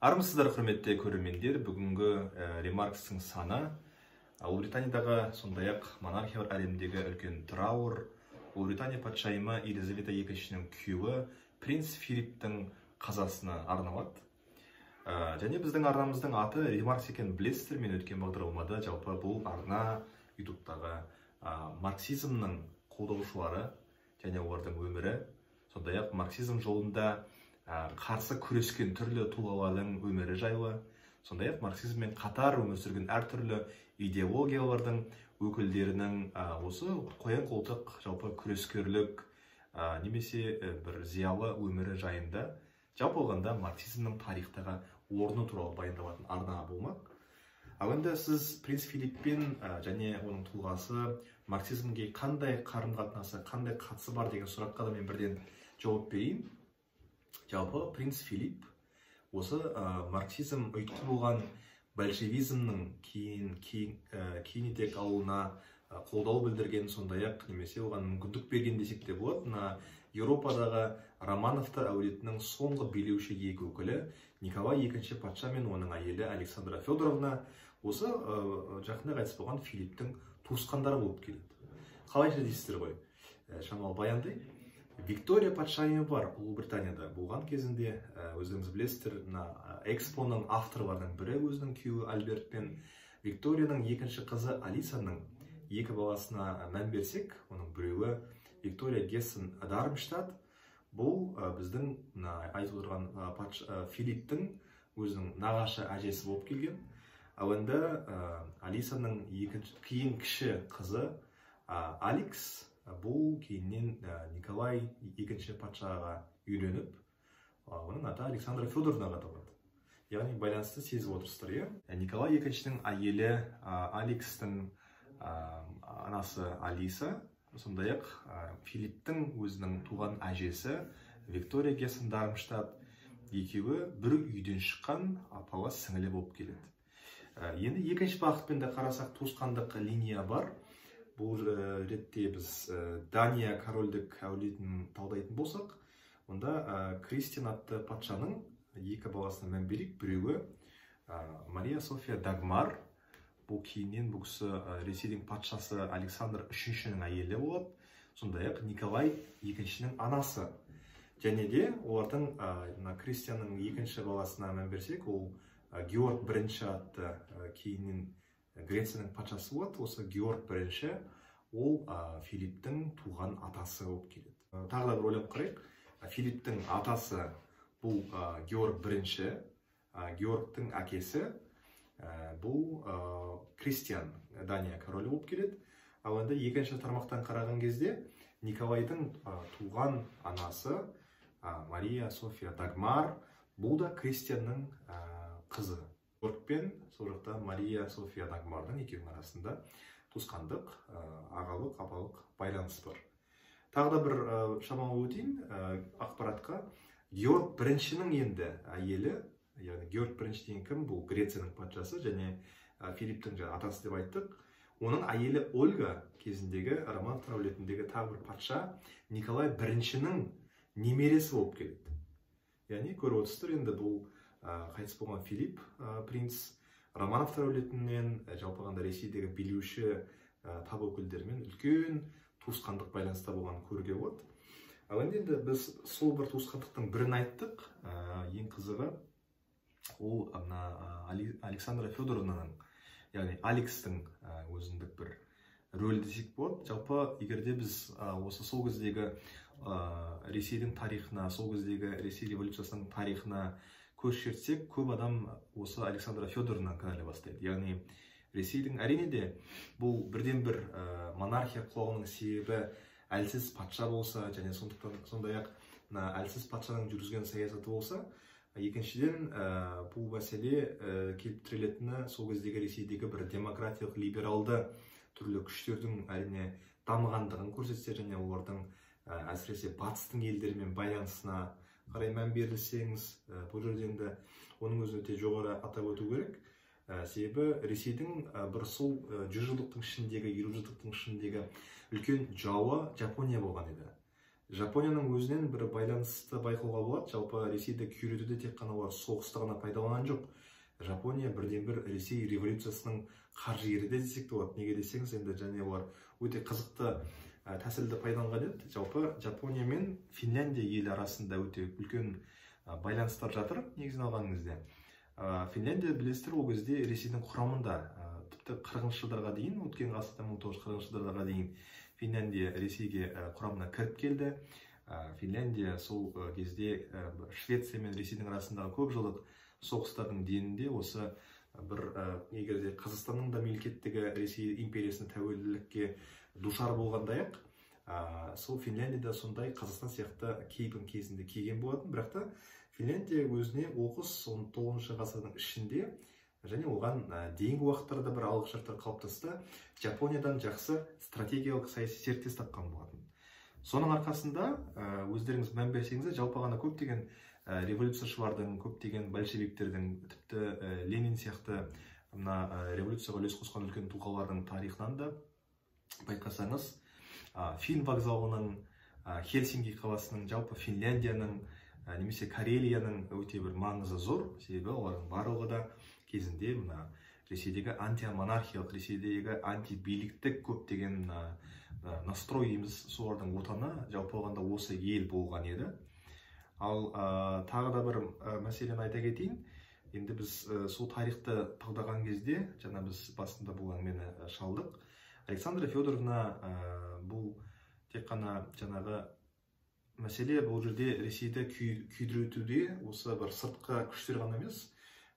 Армысыздар, құрметті көрермендер. Бүгінгі ремаркстың саны Ұлыбританиядағы, сондай-ақ монархиялар әлемдегі үлкен траур, Ұлыбритания патшайымы Елизавета екіншінің күйеуі принц Филипптің қазасына арналады. Және біздің арнамыздың аты ремаркс екенін білесіздер. Мен өткен бағдарламада жалпы бұл арна ютубтағы марксизмнің қолдаушылары және олардың өмірі, сондай-ақ марксизм жолында қарсы күрескен түрлі тұлғалардың өмірі жайлы, сондай-ақ марксизммен қатар өмір сүрген әртүрлі идеологиялардың өкілдерінің осы қоян-қолтық жалпы күрескерлік немесе бір зиялы өмірі жайында жалпы алғанда марксизмнің тарихтағы орны туралы баяндалатын арна болмақ. Ал енді сіз принц Филипппен және оның тұлғасы марксизмге қандай қарым-қатынасы, қандай қатысы бар деген сұраққа да мен бірден жауап берейін. Жалпы принц Филипп осы марксизм ұйытқы болған большевизмнің кейін етек алуына қолдау білдірген, сондай-ақ немесе оған мүмкіндік берген десек те болады. Еуропадағы Романовтар әулетінің соңғы билеуші екі өкілі Николай II патша мен оның әйелі Александра Федоровна осы жақында қайтыс болған Филипптің туысқандары болып келеді. Қалайша дейсіздер ғой? Шамалы баяндай. Виктория патшайымы бар Ұлыбританияда болған кезінде, өзіңіз білесіздер, Экспоның авторларының бірі өзінің күйеуі Альберт пен Викторияның екінші қызы Алисаның екі баласына мән берсек, оның біреуі Виктория Гессен Дармштадт, бұл біздің айтып отырған Филипптің өзінің нағашы әжесі болып келген. Ал енді Алисаның кейін кіші қызы Алекс, бұл кейіннен Николай II патшаға үйленіп, оның аты Александра Федоровнаға аталады. Яғни байланысты сезіп отырсыздар. Николай II-ның әйелі Алекстің анасы Алиса, сондай-ақ Филипптің өзінің туған әжесі Виктория Гессен Дармштадт екеуі бір үйден шыққан апалас сіңілі болып келеді. Енді екінші бағытпен де қарасақ туысқандық линия бар. Бұл ретте біз Дания корольдік әулетін талдайтын болсақ, онда Кристиан атты патшаның екі баласына мән берейік. Біреуі Мария София Дагмар, бұл кейіннен бұл кісі Ресейдің патшасы Александр үшіншінің әйелі болады. Сондай-ақ Николай екіншінің анасы. Және де олардың Кристианның екінші баласына мән берсек, ол Георг бірінші атты кейіннен Грецияның патшасы болады. Осы Георг бірінші, ол Филипптің туған атасы болып келеді. Тағы да бір ойлап қарайық. Филипптің атасы бұл Георг бірінші, Георгтың әкесі бұл Кристиан, Дания королі болып келеді. Ал енді екінші тармақтан қараған кезде Николайдың туған анасы Мария София Дагмар, бұл да Кристианның қызы. Георгпен сол жақта Мария София Дагмардың екеуінің арасында туысқандық, ағалық, апалық байланыс бар. Тағы да бір шамалы өтейін ақпаратқа. Георг біріншінің енді әйелі, яғни Георг бірінші деген кім? Бұл Грецияның патшасы және Филипптің атасы деп айттық. Оның әйелі Ольга кезіндегі Романовтар әулетіндегі тағы бір патша Николай біріншінің немересі болып келеді. Яғни көріп отырсыздар, енді бұл қайтыс болған Филипп принц Романовтар әулетінен жалпы алғанда Ресейдегі билеуші тап өкілдерімен үлкен туысқандық байланыста болғанын көруге болады. Ал енді біз сол бір туысқандықтың бірін айттық. Ең қызығы ол Александра Федоровнаның, яғни Алекстің өзіндік бір рөлі десек болады. Жалпы егерде біз осы сол кездегі Ресейдің тарихына, сол кездегі Ресей революциясының тарихына көз шертсек, көп адам осы Александра Федоровнаны кінәлай бастайды. Яғни Ресейдің әрине де бұл бірден бір монархия құлауының себебі әлсіз патша болса, және сондай-ақ әлсіз патшаның жүргізген саясаты болса, екіншіден бұл мәселе келіп тірелетіні сол кездегі Ресейдегі бір демократиялық либералды түрлі күштердің әрине дамығандығын көрсетсе, және олардың әсіресе батыстың елдерімен байланысына қарай мән берілсеңіз, бұл жерден оның өзін өте жоғары атап өту керек. Себебі Ресейдің бір сол 100 жылдықтың ішіндегі, 50 жылдықтың ішіндегі үлкен жауы Жапония болған еді. Жапонияның өзінен бір байланысты байқауға болады. Жалпы Ресейді күйретуде тек қана олар соғысты ғана пайдаланған жоқ. Жапония бірден-бір Ресей революциясының қаржыгері де десек те болады. Неге десеңіз, енді және олар өте қызықты тәсілді пайдаланған еді. Жалпы Жапония мен Финляндия елі арасында өте үлкен байланыстар жатыр, негізін алғаныңызда. Финляндия, білесіздер, ол кезде Ресейдің құрамында, тіпті 40-шы жылдарға дейін, өткен ғасырда 1940 жылдарға дейін Финляндия Ресейге құрамына кіріп келді. Финляндия сол кезде Швеция мен Ресейдің арасындағы көп жылдық соғыстардың денінде осы бір егерде Қазақстанның да мемлекеттігі Ресей империясының тәуелділікке душар болғандай-ақ, сол Финляндияда сондай Қазақстан сияқты кейпін кезінде киген болатын. Бірақ та Финляндия өзіне 30-19 ғасырдың ішінде және оған дейінгі уақыттарда бір алғышарттар қалыптасты. Жапониядан жақсы стратегиялық саяси серіктес тапқан болатын. Соның арқасында өздеріңіз мән берсеңіз, жалпы ғана көптеген революцияшылардың, көптеген большевиктердің, тіпті Ленин сияқты революцияға үлес қосқан үлкен тұлғалардың тарихынан да байқасаңыз, Фин вокзалының, Хельсинки қаласының, жалпы Финляндияның, немесе Карелияның өте бір маңызы зор. Себебі олардың барлығы да кезінде Ресейдегі антимонархиялық, Ресейдегі антибиліктік көптеген настрой дейміз, солардың отаны жалпы алғанда осы ел болған еді. Ал тағы да бір мәселені айта кетейін. Енді біз сол тарихты талдаған кезде, жаңа біз басында бұл әңгімені шалдық. Александра Федоровна бұл тек қана жаңағы мәселе, бұл жерде Ресейді күйдіретуде осы бір сыртқы күштер ғана емес,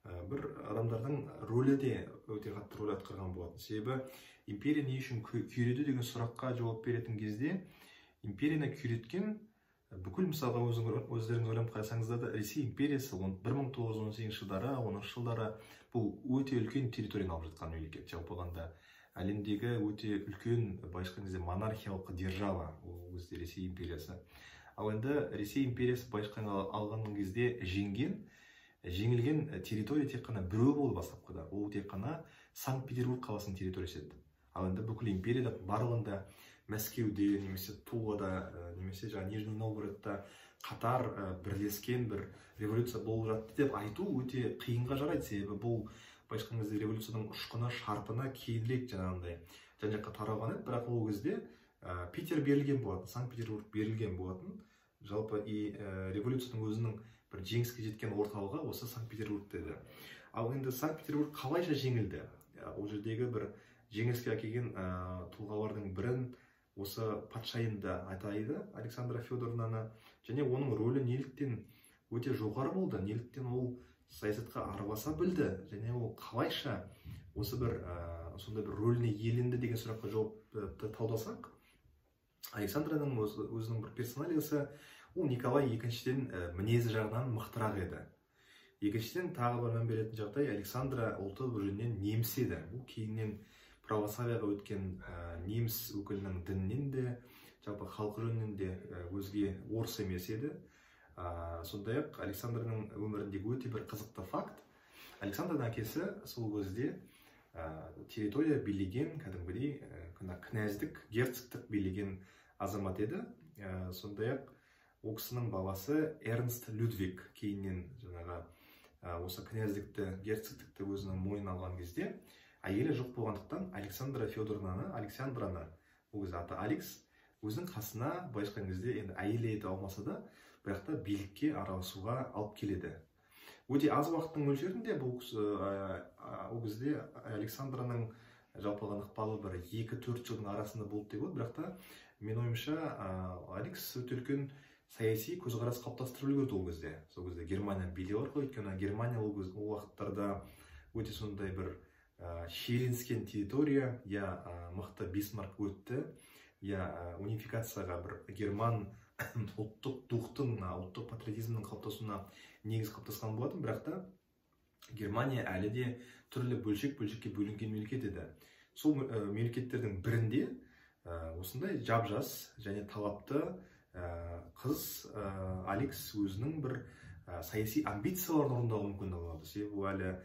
бір адамдардың рөлі де өте қатты рөл атқарған болатын. Себебі империя не үшін күйреді деген сұраққа жауап беретін кезде, империяны күйреткен бүкіл, мысалға өздеріңіз ойланып қарасаңыздар да, Ресей империясы 1918 жылдары, 10 жылдары бұл өте үлкен территорияны алып жатқан мемлекет. Жалпы алғанда әлемдегі өте үлкен, былайша айтқан кезде, монархиялық держава, ол өзі Ресей империясы. Ал енді Ресей империясы былайша алған кезде жеңілген территория тек қана біреу болды бастапқыда. Ол тек қана Санкт-Петербург қаласының территориясы еді. Ал енді бүкіл империяда барлығында, Мәскеуде, немесе Тулада, немесе Нижний Новгородта қатар бірлескен бір революция болып жатты деп айту өте қиынға жарайды. Себебі бұл былайша айтқан кезде революцияның ұшқыны, шарпыны кейінірек жаңағындай жан-жаққа таралған еді. Бірақ ол кезде Питер берілген болатын, Санкт-Петербург берілген болатын. Жалпы революцияның өзінің бір жеңіске жеткен орталығы осы Санкт-Петербург деді. Ал енді Санкт-Петербург қалайша жеңілді? Ол жердегі бір жеңіске әкелген тұлғалардың бірін осы патшайымды айтайды, Александра Федоровнаны, және оның рөлі неліктен өте жоғары болды, неліктен ол саясатқа араласа білді, және ол қалайша осы бір сондай бір рөліне иеленді деген сұраққа жауапты талдасақ, Александраның өзінің бір персоналиясы, ол Николай екіншіден мінезі жағынан мықтырақ еді. Екіншіден тағы бір мән беретін жағдай, Александра ұлты бір жөнінен неміс еді. Бұл кейіннен православияға өткен неміс өкілінің дінінен де, жалпы халқы жөнінен де өзге орыс емес еді. Сондай-ақ Александраның өміріндегі өте бір қызықты факт. Александрның әкесі сол кезде территория билеген, кәдімгідей князьдік, герцогтық билеген азамат еді. Сондай-ақ ол кісінің баласы Эрнст Людвиг кейіннен жаңағы осы князьдікті, герцогтікті өзінің мойнына алған кезде әйелі жоқ болғандықтан Александра Федоровнаны, Александраны, ол кезде аты Алекс, өзінің қасына былайша айтқан кезде енді әйелі ете алмаса да, бірақ та билікке араласуға алып келеді. Өте аз уақыттың мөлшерінде бұл ол кезде Александраның жалпы алған ықпалы бір 2-4 жылдың арасында болды деп болады. Бірақ та мен ойымша Алекс өте үлкен саяси көзқарас қалыптастырып үлгерді ол кезде. Сол кезде Германия билеу арқылы, өйткені Германия ол уақыттарда өте сондай бір шиеленіскен территория, я мықты Бисмарк өтті, я унификацияға бір герман ұлттық духтың, ұлттық патриотизмнің қалыптасуына негіз қалыптасқан болатын. Бірақ та Германия әлі де түрлі бөлшекке бөлінген мемлекет еді. Сол мемлекеттердің бірінде осындай жап-жас және талапты қыз Алекс өзінің бір саяси амбицияларын орындауға мүмкіндік алады. Себебі әлі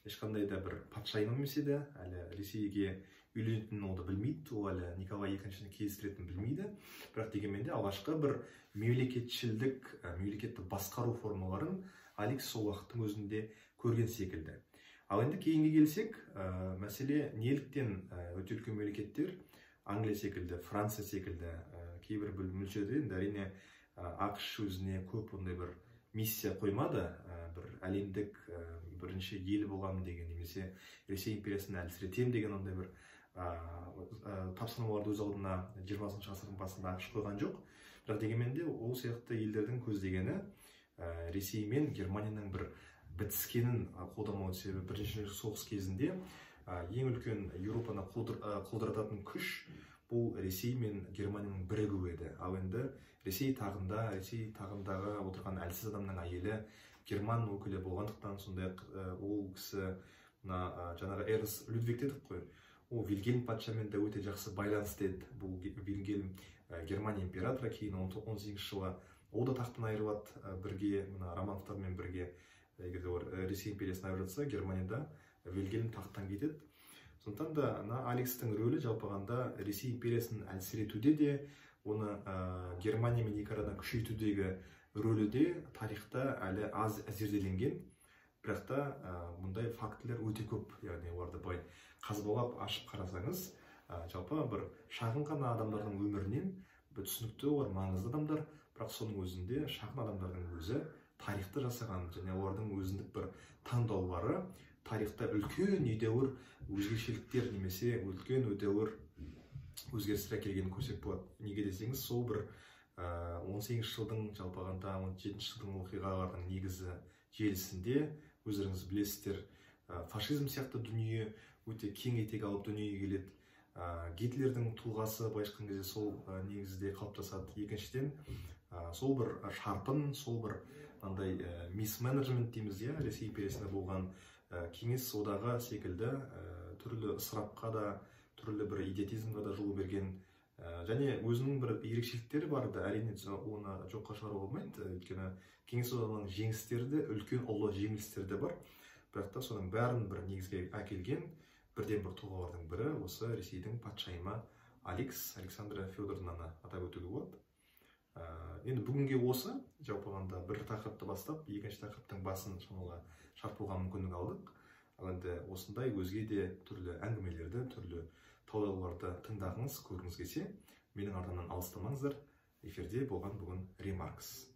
ешқандай да бір патшайым емес еді, әлі Ресейге үйленетінін ол да білмейді, ол әлі Николай екіншіні кездестіретінін білмейді. Бірақ дегенмен де алғашқы бір мемлекетшілдік, мемлекетті басқару формаларын Алекс сол уақыттың өзінде көрген секілді. Ал енді кейінге келсек, мәселе неліктен өте үлкен мемлекеттер Англия секілді, Франция секілді кейбір мөлшерде әрине ақш өзіне көп ондай бір миссия қоймады, бір әлемдік бірінші ел болған деген, немесе Ресей империясын әлсіретем деген ондай бір тапсырмаларды өз алдына 20-шы ғасырдың басында ақш қойған жоқ. Бірақ дегенмен де ол сияқты елдердің көздегені Ресей мен Германияның бір бітіскенін қолдамау, себебі бірінші соғыс кезінде ең үлкен Еуропаны құлдырататын күш бұл Ресей мен Германияның бірігуі еді. Ал енді Ресей тағындағы отырған әлсіз адамның әйелі Герман өкілі болғандықтан, сондай-ақ ол кісі жаңағы Эрнст Людвиг дедік қой, ол Вильгельм патшамен де өте жақсы байланысты еді. Бұл Вильгельм Германия императоры, кейін 18-ші жылы ол да тақтан айырылады, бірге Романовтармен бірге. Егер Ресей империясын айырып жатса, Германияда Вильгельм тақтан кетеді. Сондықтан да Алекстің рөлі жалпағанда Ресей империясын әлсіретуде де, оны Германия мен екі арадан күшейтудегі рөлі де тарихта әлі аз зерделенген. Бірақ та мұндай фактілер өте көп, яғни оларды былай қазбалап ашып қарасаңыз, жалпы бір шағын ғана адамдардың өмірінен түсінікті, олар маңызды адамдар, бірақ соның өзінде шағын адамдардың өзі тарихты жасаған, және олардың өзіндік бір таңдаулары тарихта үлкен едәуір өзгешеліктер немесе үлкен едәуір өзгерістер әкелгенін көрсек болады. Неге десеңіз, сол бір 18 жылдың жалпағанда 17 жылдың оқиғалардың негізі желісінде өздеріңіз білесіздер, фашизм сияқты дүние өте кең етек алып дүниеге келеді. Гитлердің тұлғасы былайша айтқан кезде сол негізде қалыптасады. Екіншіден, сол бір шарпын, сол бір мисс-менеджмент дейміз, Ресей империясында болған кеңес одағы секілді түрлі ысырапқа да, түрлі бір идиотизмға да жол берген, және өзінің бір ерекшеліктері барды. Әрине оны жоққа шығаруға болмайды, өйткені кеңес одағының жеңістері де, үлкен ұлы жеңілістері де бар. Бірақ та соның бәрін бір негізге әкелген бірден бір тұлғалардың бірі осы Ресейдің патшайымы Александра Федоровнаны атап өтуге болады. Енді бүгінге осы жалпағанда бір тақырыпты бастап, екінші тақырыптың басын шамаға шарпуға мүмкіндік алдық. Ал енді осындай өзге де түрлі әңгімелерді, түрлі талдауларды тыңдағыңыз, көргіңіз келсе, менің артымнан алыстамаңыздар. Эфирде болған бүгін Ремаркс.